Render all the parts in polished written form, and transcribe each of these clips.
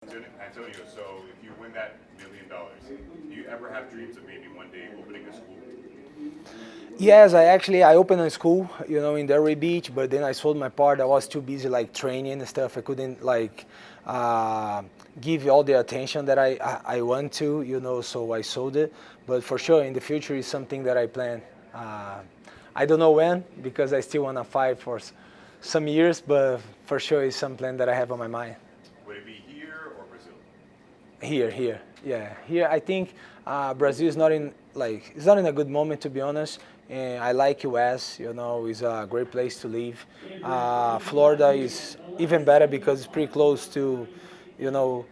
Antonio, so if you win that $1 million, do you ever have dreams of maybe one day opening a school? Yes, I opened a school, in Delray Beach, but then I sold my part. I was too busy like training and stuff. I couldn't uh, give all the attention that I want to, so I sold it. But for sure, in the future, is something that I plan. Uh, I don't know when because I still want to fight for some years, but for sure, it's some plan that I have on my mind. Would it be here or Brazil? Here, yeah, here. I think Brazil is not in it's not in a good moment, to be honest. And I like US. It's a great place to live. Florida is even better because it's pretty close to, you know,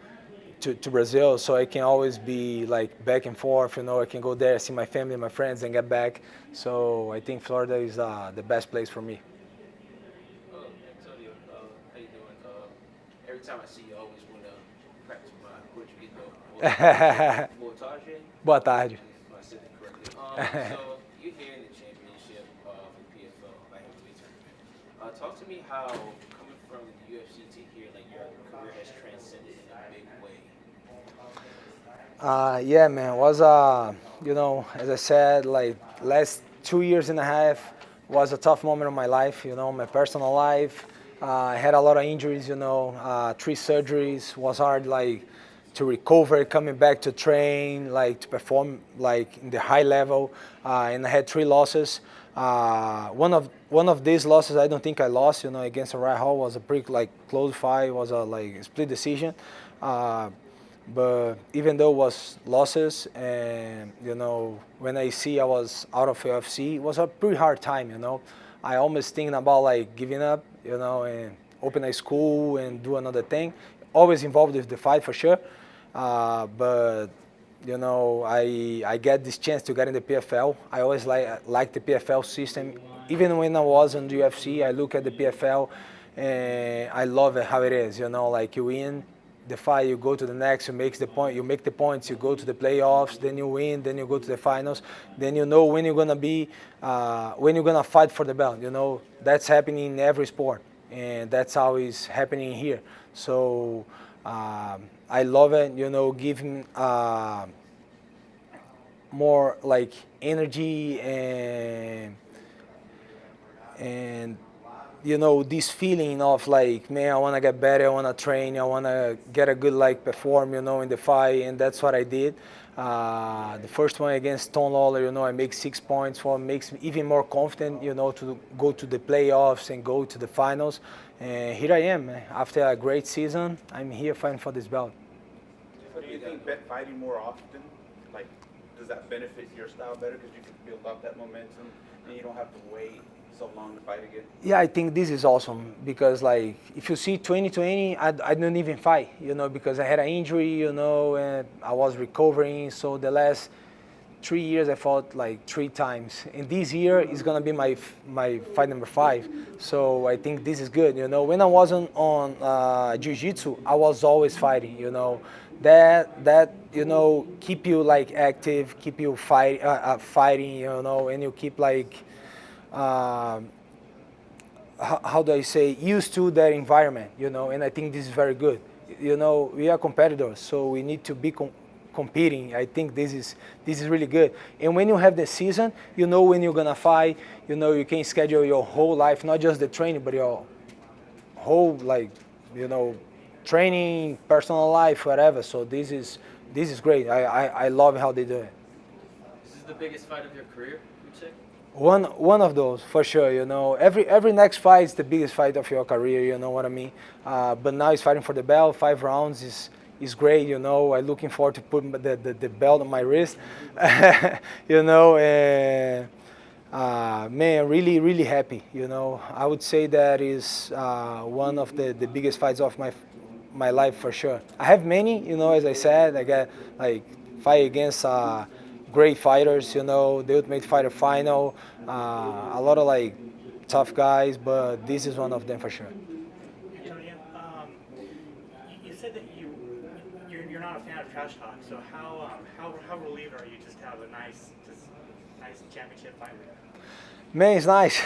to Brazil, so I can always be like back and forth. I can go there, see my family, my friends, and get back. So I think Florida is the best place for me. Antonio, how you doing? Every time I see you, I always want to practice my Portuguese. Boa tarde. Boa tarde. If I said that correctly. So you're here in the championship for the PFL light heavyweight tournament. Talk to me how coming from the UFC to here, like your career has transcended in a big way. Yeah, man, was as I said, like last 2 years and a half was a tough moment of my life. My personal life. I had a lot of injuries. 3 surgeries. Was hard, like to recover, coming back to train, like to perform, like in the high level. And I had 3 losses. One of these losses, I don't think I lost. Against Uriah Hall was a pretty like close fight. It was a like split decision. Uh, but even though it was losses, and when I see I was out of UFC, it was a pretty hard time. I almost thinking about like giving up, and open a school and do another thing. Always involved with the fight for sure, but I get this chance to get in the PFL. I always like the PFL system. Even when I was in the UFC, I look at the PFL and I love it how it is. Like you win the fight, you go to the next, you make the points, you go to the playoffs, then you win, then you go to the finals, then you know when you're gonna when you're gonna fight for the belt. That's happening in every sport, and that's how it's happening here. So I love it. Giving more like energy and this feeling of like, man, I want to get better, I want to train, I want to get a good like perform, in the fight, and that's what I did. The first one against Tom Lawler, I make 6 points for makes me even more confident, to go to the playoffs and go to the finals. And here I am, man. After a great season, I'm here fighting for this belt. So do you think fighting more often, like, does that benefit your style better because you can build up that momentum and you don't have to wait so long to fight again? Yeah, I think this is awesome because like if you see 2020, I don't even fight, because I had an injury, and I was recovering. So the last 3 years I fought like 3 times, and this year is gonna be my fight number 5. So I think this is good. When I wasn't on jiu-jitsu, I was always fighting. That keep you like active, keep you fighting, and you keep like how do I say, used to that environment, and I think this is very good. We are competitors, so we need to be competing. I think this is really good. And when you have the season, when you're gonna fight, you can schedule your whole life, not just the training, but your whole like, training, personal life, whatever. So this is great. I love how they do it. This is the biggest fight of your career, you'd say? One of those for sure. Every next fight is the biggest fight of your career. You know what I mean? But now he's fighting for the belt. 5 rounds is great. I'm looking forward to putting the belt on my wrist. And man, really really happy. I would say that is one of the biggest fights of my life for sure. I have many. As I said, I got like fight against. Great fighters, the Ultimate Fighter final, a lot of like tough guys, but this is one of them for sure. Antonio, you said that you're not a fan of trash talk. So how relieved are you just to have a nice championship fight? Man, it's nice.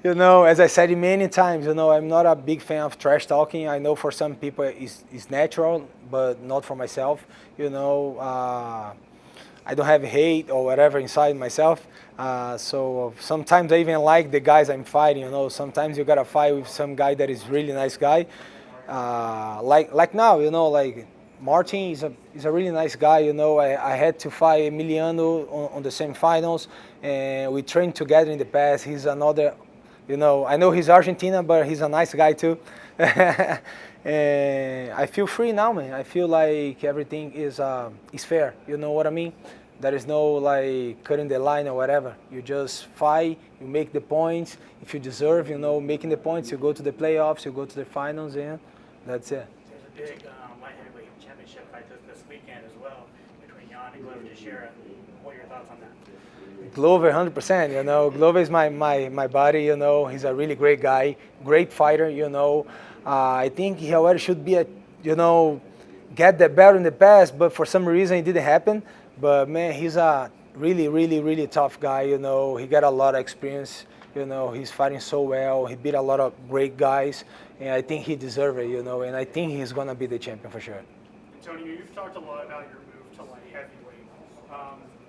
You know, as I said many times, you know, I'm not a big fan of trash talking. I know for some people it's natural, but not for myself. You know, I don't have hate or whatever inside myself. So sometimes I even like the guys I'm fighting. You know, sometimes you gotta fight with some guy that is really nice guy. Like now, you know, like Martin is a really nice guy. You know, I had to fight Emiliano on the semifinals, and we trained together in the past. He's another, you know, I know he's Argentina, but he's a nice guy too. And I feel free now, man. I feel like everything is fair. You know what I mean? There is no like cutting the line or whatever. You just fight, you make the points. If you deserve, you know, making the points, you go to the playoffs, you go to the finals, and that's it. There's a big light heavyweight championship fight this weekend as well between Jan and Glover Teixeira. What are your thoughts on that? Glover, 100%. You know, Glover is my buddy. You know, he's a really great guy, great fighter. You know, I think he already should be you know, get the belt in the past, but for some reason it didn't happen. But man, he's a really tough guy. You know, he got a lot of experience. You know, he's fighting so well. He beat a lot of great guys, and I think he deserves it. You know, and I think he's gonna be the champion for sure. Antonio, you've talked a lot about your move to light heavyweight.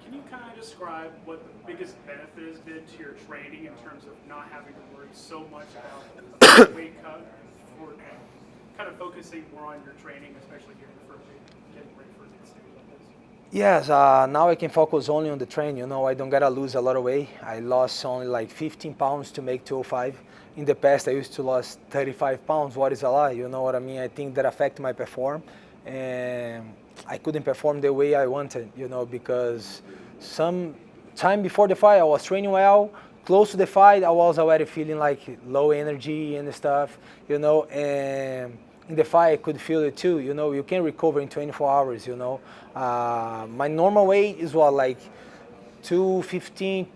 Can you kind of describe what the biggest benefit has been to your training in terms of not having to worry so much about the weight cut, or kind of focusing more on your training, especially getting ready for the stage like this? Yes, now I can focus only on the training. You know, I don't gotta lose a lot of weight. I lost only like 15 pounds to make 205. In the past, I used to lose 35 pounds. What is a lot? You know what I mean? I think that affected my performance, and I couldn't perform the way I wanted. You know, because some time before the fight, I was training well. Close to the fight, I was already feeling like low energy and stuff. You know, and in the fight, I could feel it too. You know, you can recover in 24 hours. You know, my normal weight is what, like 215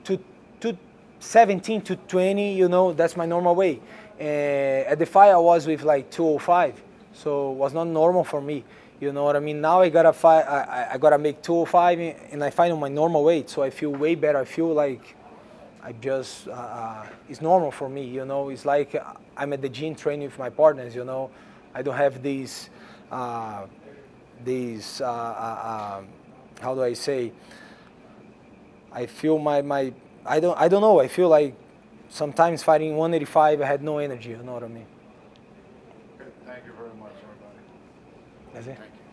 to 217 to 20. You know, that's my normal weight. And at the fight, I was with like 205, so it was not normal for me. You know what I mean? Now I gotta fight. I gotta make 205, and I fight on my normal weight, so I feel way better. I feel like I just it's normal for me. You know, it's like I'm at the gym training with my partners. You know, I don't have these how do I say? I feel I don't know. I feel like sometimes fighting 185, I had no energy. You know what I mean? Thank you very much, everybody. That's it. Thank you.